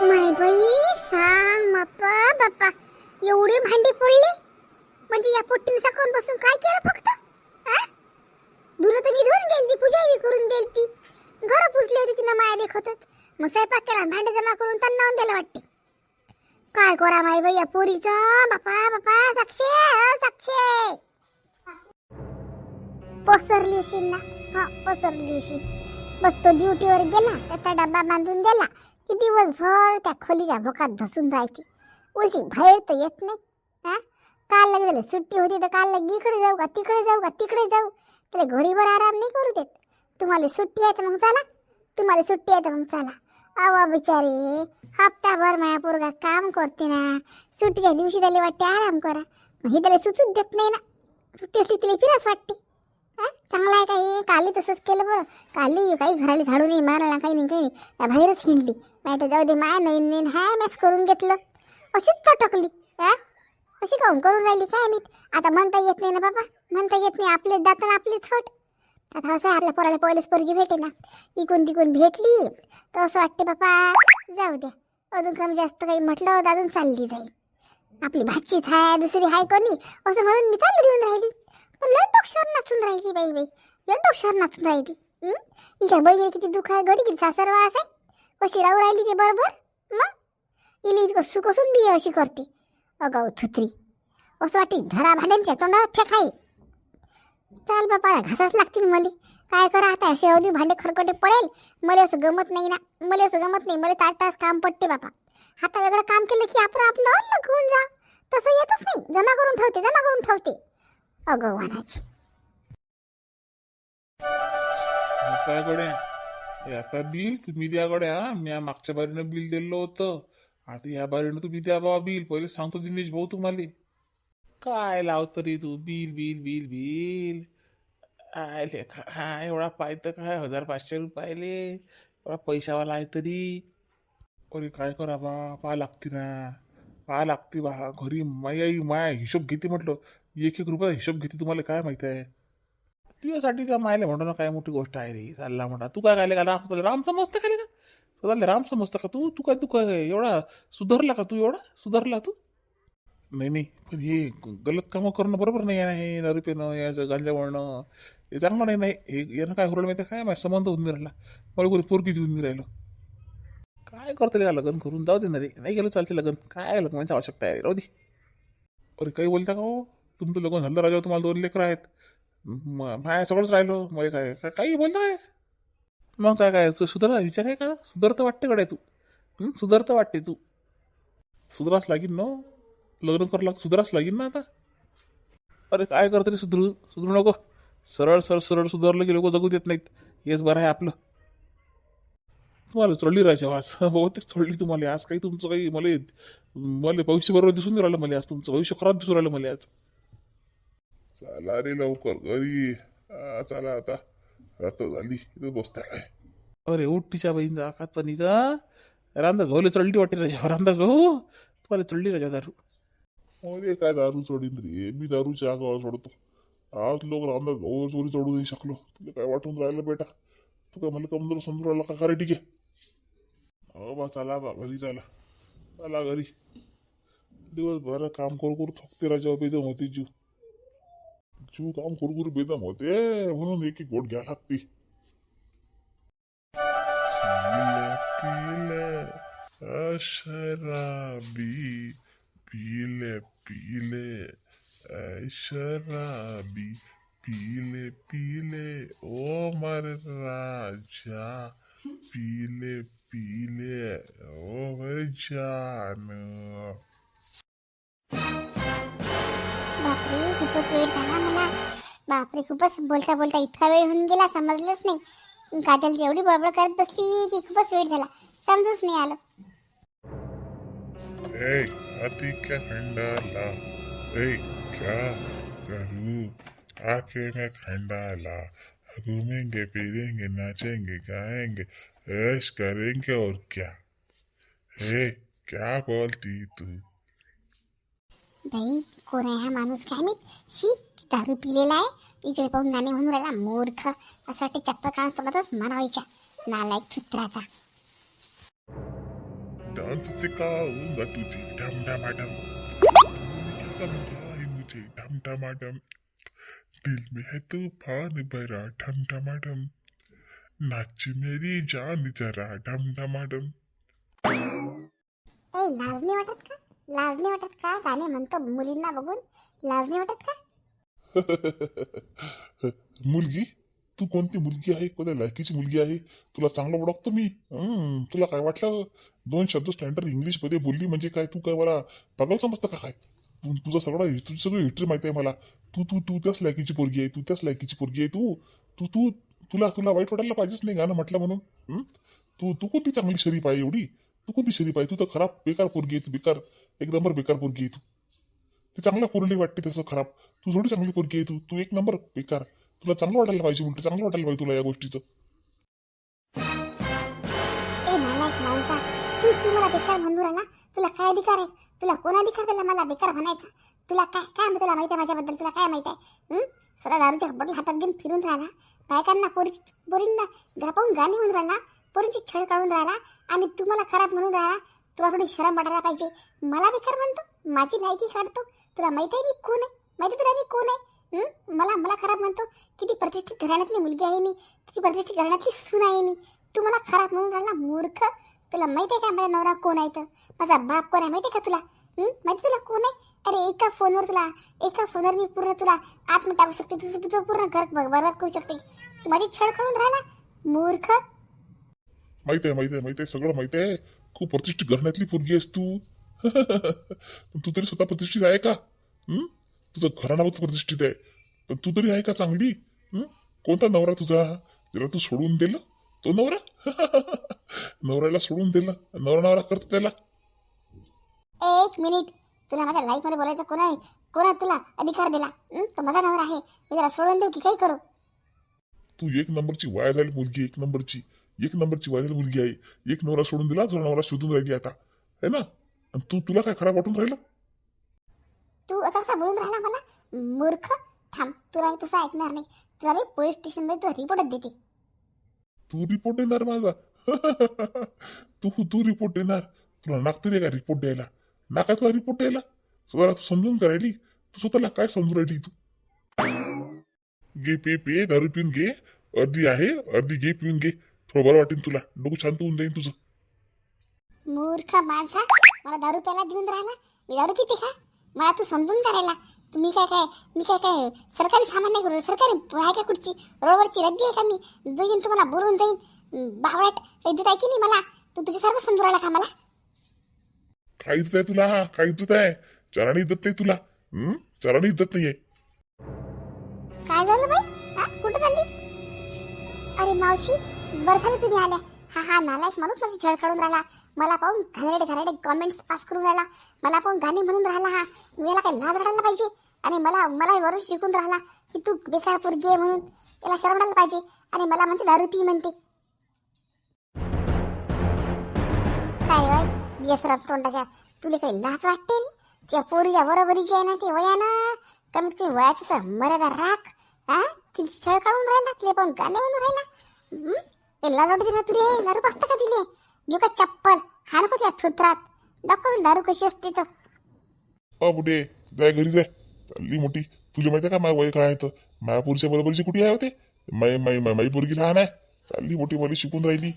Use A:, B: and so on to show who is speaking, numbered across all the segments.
A: माय बाई सांग बाप्पा बाप्पा, एवढे भांडे फोडले म्हणजे या पोट्टीने सकाळून बसून काय केलं फक्त? धुणं तर मी धुवून गेलती, पूजा बी करून गेलती, घर पुसले होते तिनं माया देखतच, मग स्वयंपाक केला, भांडे जमा करून त्यांना द्यायला वाटते. काय करा माय बाई या पोरीचं? बापा बापा साक्षी साक्षी पसरली असेल ना. हा पसरली असेल. बस तो ड्युटीवर गेला, त्याचा डब्बा बांधून दिला की दिवसभर त्या खोलीच्या भोकात धसून राहते. उलटी बाहेर तर येत नाही. काल लागले सुट्टी होती तर काल लगे इकडे जाऊ का तिकडे जाऊ का तिकडे जाऊ, त्याला घडीभर आराम नाही करू देत. तुम्हाला सुट्टी आहे तर मग चला, तुम्हाला सुट्टी आहे तर मग चला. अवा बिचारे हप्ताभर माया पोरगा काम करते ना, सुट्टीच्या दिवशी त्याला वाटते आराम करा, हे त्याला सुचूच देत नाही ना. सुट्टी असली तिला फिरच वाटते. चांगला आहे का हे? काली तसंच केलं बरं. काली काही घराला झाडू नाही मारायला, काही नाही काही नाही, बाहेरच हिंडली. माहिती जाऊ दे माय, नवीन नवीन हाय मॅच करून घेतलं, अशीच चटकली. अशी काहून करून राहिली काय मी? आता म्हणता येत नाही ना बाबा, म्हणता येत नाही. आपले दात आणि आपली छट. आता असं आपल्या पोराला पहिलेच पोरगी भेटे ना, इकून तिकून भेटली तर असं वाटते बाबा जाऊ द्या, अजून कमी जास्त काही म्हटलं तर अजून चालली जाईल. आपली भाचीच आहे, दुसरी हाय कोणी असं म्हणून मी चालली देऊन राहिली. पण लटोक शहर नसून राहिली बाई बाई, लटोक शहर नसून राहिली. हिच्या बहिणी किती दुःख आहे, घरी किती सासरवास आहे, कशी राहू राहिली ते बरोबर. मग इली इतकं सुकसून बी अशी करते. अगाऊ थुत्री असं वाटते धरा भांड्यांच्या तोंडावर फेकाई. चाल बाबा घासाच लागतील मला, काय करा आता. असे अवधी भांडे खरकटे पडेल, मला असं गमत नाही ना, मला असं गमत नाही. मला तास तास काम पडते बाबा. हाता वेगळं काम केलं की आपण आपलं अलग होऊन जा, तसं येतच नाही. जमा करून ठेवते, जमा करून ठेवते. अगं वानाची
B: काय गड्या, आता बिल तुम्ही द्या गड्या. मी मागच्या बारीनं बिल दिलं होतं, आता या बारीनं तुम्ही द्या बाबा बिल. पहिले सांगतो दिनेश भाऊ तुम्हाला. काय लावतो रे तू बिल बिल बिल बिल? आले काय एवढा पाहिजे काय, 1500 रुपयाले एवढा पैशावाला आहे तरी. अरे काय करा बा, पहा लागते ना, पहा लागते बा. घरी माया हिशोब घेते म्हटलं, एक एक रुपयाचा हिशोब घेते. तुम्हाला काय माहित आहे? तुझ्यासाठी त्या मायला म्हणतो ना, काय मोठी गोष्ट आहे रे. चालला म्हणा तू काय काय का राम समजतं का? स्वतःला राम समजतं का तू? तू काय एवढा सुधारला का? तू एवढा सुधारला तू? नाही नाही, पण हे गलत कामं करणं बरोबर नाही आहे ना. हे दारू पिणं, याचं गांजा वळणं हे चांगलं नाही. नाही हे यानं काय होईल माहिती काय, माझ्या संबंध होऊन नाही राहिला, मला कोणी पोरगी देऊन नाही राहिलं. काय करते का लग्न करून? जाऊ दे ना रे, नाही गेलं चालते लग्न. काय लग्नाची आवश्यकता आहे? राहू दे. अरे काही बोलता का हो? तुमचं लग्न झालं राजा, तुम्हाला 2 लेकरं आहेत, माया सगळंच राहिलो. मग काय काही बोलता काय? मग काय तू सुधारता विचार आहे का? सुधारतं वाटते कडे तू? सुधारतं वाटते तू? सुधाराच लागेल ना, लग्न करायला सुधाराच लागेल ना आता. अरे काय करत रे, सुधरू नको. सरळ सरळ सरळ सुधारलं की लोक जगू देत नाहीत. हेच बरं आहे आपलं. तुम्हाला चढली राहायची आज, बहुतेक चढली तुम्हाला आज. काही तुमचं काही मला भविष्य बरोबर दिसून नाही राहिलं. मला आज तुमचं भविष्य खराब दिसून राहिलं मला आज. चला रे लवकर घरी, चला आता, रात्र झाली, इथं बसता काय. अरे उठ तिच्या बहीण आकात पण इथं रामदास भाऊला चढली वाटते राजा. रामदास भाऊ तुम्हाला चढली राजा दारू. अरे काय दारू चढीन रे, मी दारूच्या आगावर चढतो. आज लोक रामदास भाऊ चोरी चढू नाही शकलो. तुला काय वाटून राहिलं बेटा? तू काय मला कमजोर समजून राहिला का रे? ठीक आहे, हो बा चला बा घरी, चला चला घरी. दिवसभर काम करू करू थकते राजा, बेदम होती जीव. जीव काम करू करू बेदम होते, म्हणून एक एक गोट घ्या लागते. पीले शराबी, पीले पीले शराबी, पीले पीले ओ मर राजा, पीले पीले ओ मेरे जान.
A: बापरे खूपच वेळ झाला मला. बापरे खूपच बोलता बोलता इतका वेळ होऊन गेला, समजलंच नाही. काजल एवढी बडबड करत बसली की खूपच वेळ झाला, समजूच नाही आलं.
B: अति क्या खंडाला, क्या करूं आके मैं खंडाला. घूमेंगे फिरेंगे नाचेंगे गाएंगे ऐश करेंगे और क्या. क्या बोलती तू?
A: बाई कोण आहे हा माणूस काय माहित. शी दारू पिलेला आहे, इकडे पाहून गाणे म्हणून राहिला. मूर्ख असं वाटते चप्पल काढून सोबतच मारायच्या नालायक सूत्राचा.
C: डांस सिखाऊंगा तुझे डम डमाडम समझा है मुझे डम डमाडम दिल में है तूफान भरा डम डमाडम नाच मेरी जान जरा डम डमाडम
A: ए, लाज नाही वाटत का? लाज नाही वाटत का? गाणे म्हणतो मुलींना बघून लाज नाही वाटत का?
C: मुलगी तू कोणती मुलगी आहे कोणत्या लायकीची मुलगी आहे तुला चांगलं ओळखतो मी तुला काय वाटलं 2 शब्द स्टँडर्ड इंग्लिश मध्ये बोलली म्हणजे काय तू काय मला पागल समजतं का काय तुझं सगळं हिस्ट्री माहिती आहे मला तू तू तू त्याच लायकीची पोरगी आहे तू त्याच लायकीची पोरगी आहे तू तू तू तुला तुला वाईट वाटायला पाहिजेच नाही गाणं म्हटलं म्हणून तू कोणती चांगली शरीफ आहे एवढी तू कोणती शरीफ आहे तू तर खराब बेकार पोरगी आहे तू बेकार एक नंबर बेकार पोरगी आहे तू ती चांगल्या पोरली वाटते तसं खराब तू थोडी चांगली पोरगी आहे तू एक नंबर बेकार तुला चांगलं वाटायला पाहिजे उलट चांगलं वाटायला पाहिजे तुला या गोष्टीचं
A: ए नालायक माणसा, तू मला बेकार म्हणून राहिला? तुला काय अधिकार आहे? तुला कोण अधिकार दिला मला बेकार म्हणायचा? तुला काय काय तुला माहिती आहे माझ्याबद्दल? तुला काय माहिती आहे? स्वतः दारूच्या बॉटल हातात घेऊन फिरून राहिला, बायकांना पोरींना गपावून गाणी म्हणून राहिला, पोरींची छळ काढून राहिला आणि तू मला खराब म्हणून राहिला. तुला थोडी शरम वाटायला पाहिजे. मला बेकार म्हणतो, माझी लायकी काढतो. तुला माहिती आहे मी कोण आहे? माहिती तुला मी कोण आहे? मला खराब म्हणतो. किती प्रतिष्ठित घराण्यातली मुलगी आहे मी, किती प्रतिष्ठित घराण्यातली सून आहे मी. तू मला खराब म्हणून राहिला मूर्ख. तुला माहिती आहे का माझा नवरा कोण आहे? तर माझा बाप कोण आहे माहिती आहे का तुला? माहिती तुला कोण आहे? अरे एका फोनवर मी पूर्ण तुला आत्म टाकू शकते, तुझं पूर्ण घर बरबाद करू शकते. तू माझी छळ करून राहिला मूर्ख.
C: माहिती आहे सगळं माहिती आहे खूप प्रतिष्ठित घराण्यातली पोरगी आहेस तू पण तू तरी स्वतः प्रतिष्ठित आहे का तुझं घराणं प्रतिष्ठित आहे पण तू तरी आहे का चांगली कोणता नवरा तुझा ज्याला तू सोडून दिलं तो नवरा नवऱ्याला सोडून दिलं नवरा करतो त्याला.
A: एक मिनिट, तुला माझ्या लाईफ मध्ये बोलायचं कोणा तुला अधिकार दिला? तो माझा नवरा आहे, मी त्याला सोडून देऊ की काही करू?
C: तू एक नंबरची वाया झाली मुलगी एक नंबरची वाया झाली मुलगी आहे. एक नवरा सोडून दिला जो नवरा शोधून राहिली आता है ना आणि तुला काय खराब वाटून राहिलं?
A: तू असं बोलून राहिला मला मूर्ख. थांब, तुला मी तसं ऐकणार नाही. तुला मी पोलीस स्टेशन मध्ये रिपोर्ट देते.
C: तू रिपोर्ट देणार माझा तू रिपोर्ट देणार तुला नागतरी का रिपोर्ट द्यायला ना काय तुला रिपोर्ट द्यायला स्वतःला तू समजून करायली तू स्वतःला काय समजून राहिली तू घे पे दारू पिऊन घे अर्धी आहे अर्धी घे पिऊन घे थोडं बरं वाटेल तुला डोकं शांत होऊन जाईल तुझं.
A: मूर्ख माणसा, मला दारू प्यायला देऊन राहिला? मी दारू पिते का? मला तू समजून करायला मी काय सरकारी सामान नाही करू. सरकारी आहे का कुठची रोडवरची रद्दी आहे का मी जो येईन तुम्हाला बोलून जाईन? बावळट इज्जत आहे की नाही मला? तू तुझ्यासारखं समजून राहिला का मला?
C: काय इज्जत आहे तुला काय इज्जत आहे चाराने इज्जत नाही तुला चाराने इज्जत नाहीये.
A: काय झालं बाई? कुठं चालली? अरे मावशी, बरं झालं तुम्ही आल्या. हा नालायक माणूस माझी छळ काढून राहिला. मला पाहून घाणेरडे कॉमेंट्स पास करून राहिला. मला पाहून गाणी म्हणून राहिला. हा मी याला काही लाज वाटायला पाहिजे आणि मला वरून शिकून राहिला की तू बेकार पोरगी आहे म्हणून. याला शरम वाटायला पाहिजे आणि मला म्हणते दारू पी म्हणते. काय बाई बेसरात तोंडाच्या, तुला काही लाज वाटते रे? त्या पोरीच्या बरोबरीची आहे ना ते वयानं, कमीत कमी वयाचं तर मर्यादा राख. तिची छळ काढून राहिला, तिला पण गाणे म्हणून राहिला. लाज वाटते ना तुले? दारू बसतं का तिले? घेऊ का चप्पल हा नको त्या थुत्रात दाखव दारू कशी असते तर.
C: बुडे जाय घरी जाय चालली मोठी. तुला माहिती आहे का माझं वय काय आहे तर माझ्या पुरुषच्या बरोबरची कुठे आहे होते माई पोरगी लहान आहे चालली मोठी मला शिकून राहिली.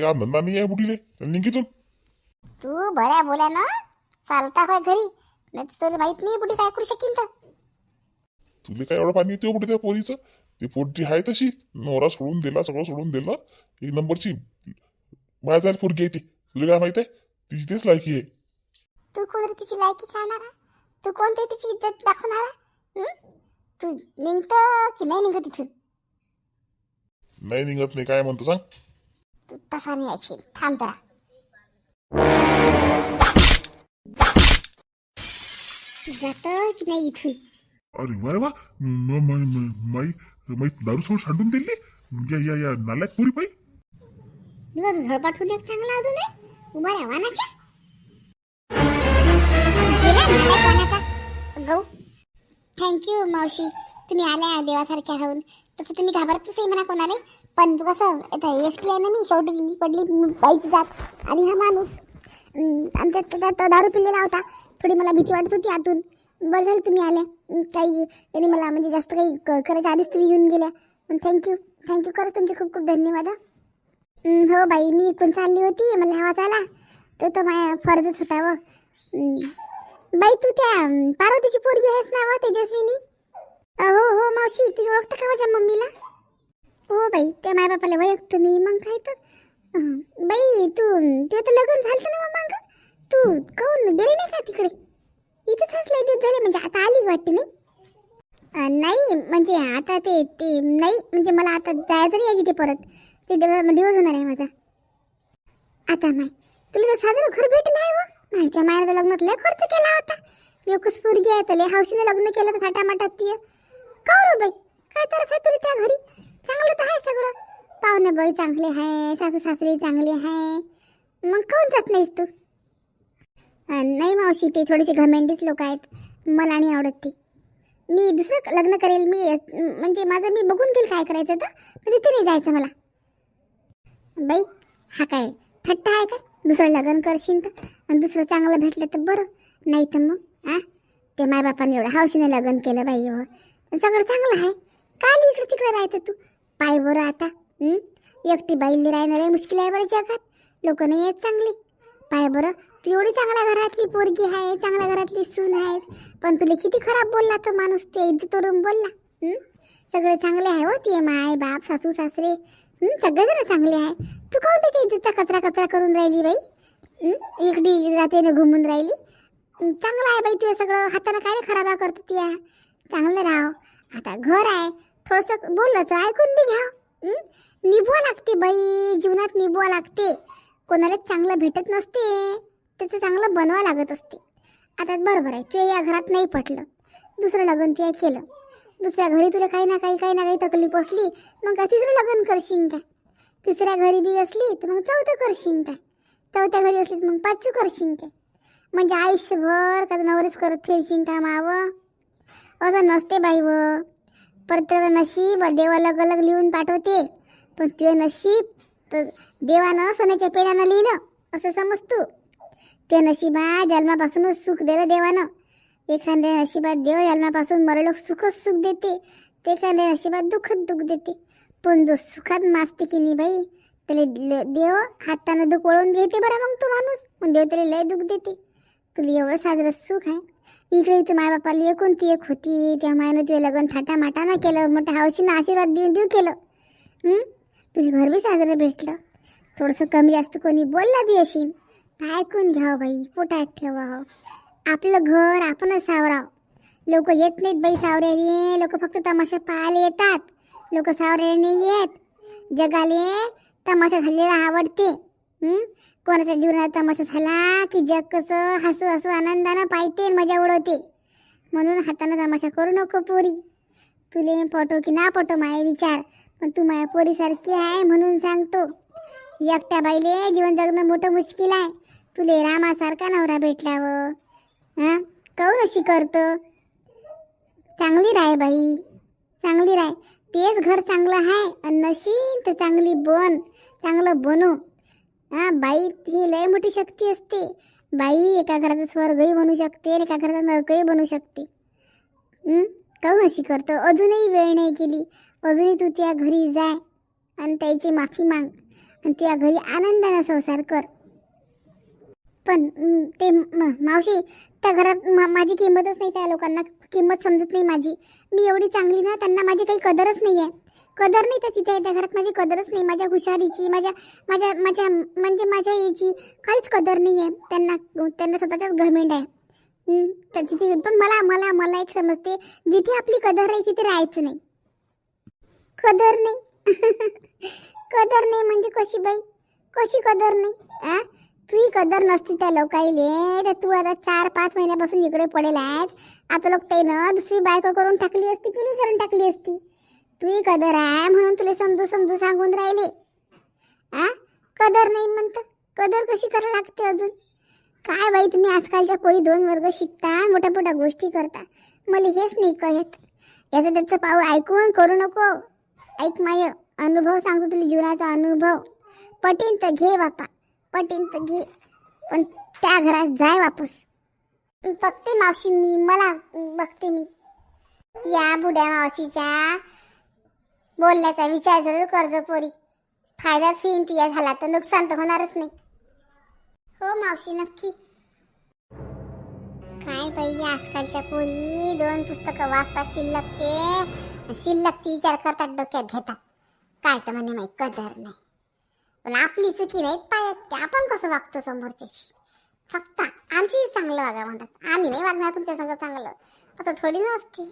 C: या धंदा नाही आहे बुडीले निघितून.
A: तू बऱ्या बोल्या ना चालता होय घरी, नाही तुला माहित नाही बुडी काय करू शकीन तर.
C: तुला काय एवढं पाणी येते बुडे त्या पोरीचं? ती पोरची आहे तशी नवरा सोडून दिला सगळं सोडून दिलं एक नंबरची वाया जायला पोरगी आहे ती. तुला काय माहित आहे तिची तेच लायकी आहे.
A: तू कोण रे तिची लायकी काढणारा? तू कोण ते तिची इज्जत दाखवणारा? तू निघतं की नाही निघत इथून?
C: नाही निघत नाही काय म्हणतो सांग?
A: तू तसा नाही ऐकशील, थांब जरा. जातं की नाही इथून?
C: अरे वा वा माई दारू सोड सांडून दिली या नालायक पुरी पाई.
A: तुझा झळपाठून एक चांगला अजून आहे उभा रे वानाच्या. गेला नालायक वानाचा गहू. थँक्यू मावशी, तुम्ही आल्या देवासारख्या राहून. तसं तुम्ही घाबरतच नाही म्हणा कोणाला, पण तू कसं एकटी आहे ना मी, शेवटी मी पडली बाईची जात आणि हा माणूस आणि त्यात दारू पिलेला होता. थोडी मला भीती वाटत होती आतून. बरं झालं तुम्ही आल्या. काही त्यांनी मला म्हणजे जास्त काही करायच्या आधीच तुम्ही येऊन गेल्या. थँक्यू खरंच तुमचे खूप खूप धन्यवाद. हो बाई, मी इकडून चालली होती, मला आवाज आला तर माझा फर्जच होता. व बाई, तू त्या पार्वतीची पोरगी आहेस ना व तेजस्विनी? हो मावशी, तुम्ही ओळखता का माझ्या मम्मीला? हो बाई, त्या मायबापाला ओळखतो मी. मग काय तर बाई, तू तर लग्न झालं ना मग तू काहून गेली नाही का तिकडे? इथेच असले दिवस झाले, म्हणजे आता आली वाटते नाही? नाही म्हणजे आता ते नाही, म्हणजे मला आता जायचं नाही आहे तिथे परत. ते दिवस होणार आहे माझा आता. माय, तुला तर साधारण घर भेटलं आहे व माहिती. मायानं लग्नात लय खर्च केला होता. एकच पोरगी आहे तर लय हौशीने लग्न केलं तर थाटामाटात ती. का रो बाई, काय तरच आहे तुला त्या घरी? चांगलं तर आहे सगळं, पाहुणे बाई चांगले आहे, सासू सासरे चांगले आहे, मग काहून जात नाहीस तू? नाही मावशी, ते थोडेसे घमेंडीच लोक आहेत, मला नाही आवडत ते. मी दुसरं लग्न करेल. मी म्हणजे माझं मी बघून घेईल काय करायचं तर, पण तिथे नाही जायचं मला. बाई, हा काय थट्टा आहे का? दुसरं लग्न करशील तर, आणि दुसरं चांगलं भेटलं तर बरं, नाही तर मग ते मायबापाने एवढं हौशीने लग्न केलं बाई. हो, सगळं चांगलं आहे, काल इकडे तिकडे राहतं तू? पाय बरं आता. एकटी बाईली राहणार आहे, मुश्किल आहे बरं जगात. लोक नाही आहेत चांगली. पाय बरं, तू एवढी चांगल्या घरातली पोरगी आहे, चांगल्या घरातली सून आहेस, पण तुला किती खराब बोलला तो माणूस, ते इज्जत करून बोलला. सगळे चांगले आहे हो, ते माय बाप सासू सासरे सगळे जण चांगले आहे. तू काहून त्याच्या इज्जतचा कचरा करून राहिली बाई? इकडे रात्रीने घुमून राहिली. चांगलं आहे बाई तुझं सगळं, हाताने काय खराबा करतो तुया. चांगलं राह. आता घर आहे, थोडंसं बोललं ऐकून बी घ्या. निभवा लागते बाई, जीवनात निभवा लागते. कोणाला चांगलं भेटत नसते, त्याचं चांगलं बनवा लागत असते. आता बरोबर आहे, तुझ्या या घरात नाही पटलं, दुसरं लग्न तुला केलं. दुसऱ्या घरी तुला काही ना काही तकलीफ असली, मग काय तिसरं लग्न करशील काय? तिसऱ्या घरी बी असली तर मग चौथं करशील काय? चौथ्या घरी असली तर मग पाचवी करशील काय? म्हणजे आयुष्यभर का नवरेच करत फिरशील का मावं? असं नसते बाई. व प्रत्येक नशीब देव अलग अलग लिहून पाठवते, पण तुझे नशीब तर देवानं सोन्याच्या पेनानं लिहिलं असं समज तू. ते नशिबा जन्मापासूनच सुख दिलं देवानं. एखाद्या नशिबात देव जन्मापासून मरलोक सुखच सुख देते, ते एखाद्या नशिबात दुःखच दुःख देते. पण जो सुखात मासते की नाही बाई, त्याला देव हातानं दुःख वळून घेते बरं. मग तो माणूस मग देव त्याला लय दुःख देते. तुला एवढं साजरं सुख आहे. इकडे तू मायबापाला एकूण ती एक होती, त्या मायानं तुझं लग्न थाटामाटानं केलं, मोठ्या हौशीनं आशीर्वाद देऊ केलं. तुझं घर बी साजरं भेटलं. थोडंसं कमी जास्त कोणी बोलला बी असेल तर ऐकून घ्यावं बाई, पोटात ठेवावं. आपलं घर आपणच सावराव. लोक येत नाहीत बाई सावऱ्याने, लोक फक्त तमाशा पाहायला येतात. लोक सावऱ्याने नाही येत. जगाले तमाशा झालेला आवडते. कोणाच्या जीवनात तमाशा झाला की जग कसं हसू हसू आनंदानं पाहते, मजा उडवते. म्हणून हातानं तमाशा करू नको पोरी. तुले पटो की ना पटो माया विचार, पण तू माया पोरीसारखी आहे म्हणून सांगतो. एकट्या बाईले जीवन जगणं मोठं मुश्किल आहे. तुले रामासारखा नवरा भेटल्यावर काहून अशी करतं? चांगली राह बाई, चांगली राह. तेच घर चांगलं आहे, आणि नशीब तर चांगली बन, चांगलं बनव. बाई ही लय मोठी शक्ती असते. बाई एका घराचा स्वर्गही बनू शकते, एका घराचा नरकही बनू शकते. काहून अशी करतं? अजूनही वेळ नाही केली, अजूनही तू त्या घरी जाय आणि त्याची माफी माग, आणि त्या घरी आनंदाने संसार कर. पण ते मावशी, त्या घरात माझी किंमतच नाही. त्या लोकांना किंमत समजत नाही माझी. मी एवढी चांगली ना, त्यांना माझी काही कदरच नाही आहे. कदर नाही त्या तिथे, त्या घरात माझी कदरच नाही. माझ्या हुशारीची, माझ्या माझ्या माझ्या म्हणजे माझ्या याची काहीच कदर नाही आहे त्यांना. त्यांना स्वतःच्याच घमेंड आहे. तिथे पण मला मला मला एक समजते, जिथे आपली कदर आहे तिथे राहायचं नाही. कदर नाही कदर नाही म्हणजे कशी बाई, कशी कदर नाही? तुझी कदर नसती त्या लोकाईले तर तू आता 4-5 महिन्यापासून इकडे पडेल आहेस. आता लोक त्यानं दुसरी बायको करून टाकली असती की नाही करून टाकली असती? तुझी कदर आहे म्हणून तुला समजू सांगून राहिले. कदर नाही म्हणतं, कदर कशी करायला लागते अजून? काय बाई, तुम्ही आजकालच्या पोरी 2 वर्ग शिकता, मोठ्या मोठ्या गोष्टी करता. मला हेच नाही कळत. याचं त्याचं पाऊ ऐकून करू नको. ऐक माय अनुभव सांगतो तुला, जीवनाचा अनुभव. पटीन तर घे बापा, पटीन तर घे. पण त्या घरात जाय वापस. बघते मावशी मी, मला बघते मी. या बुड्या मावशीच्या बोलण्याचा विचार जरूर करजो पोरी. फायदाच होईन तुझ्या झाला तर नुकसान तर होणारच नाही. हो मावशी नक्की. काय बाई आजकालच्या पोरी 2 पुस्तकं वाचतात शिल्लकचे विचार करतात, डोक्यात घेतात. काय तर म्हणे माहिती कदर नाही. पण आपली चुकी नाही पायात की आपण कसं वागतो समोरच्याशी. फक्त आमची चांगलं वागा म्हणतात, आम्ही नाही वागणार तुमच्या संग चांगलं, असं थोडी नसते.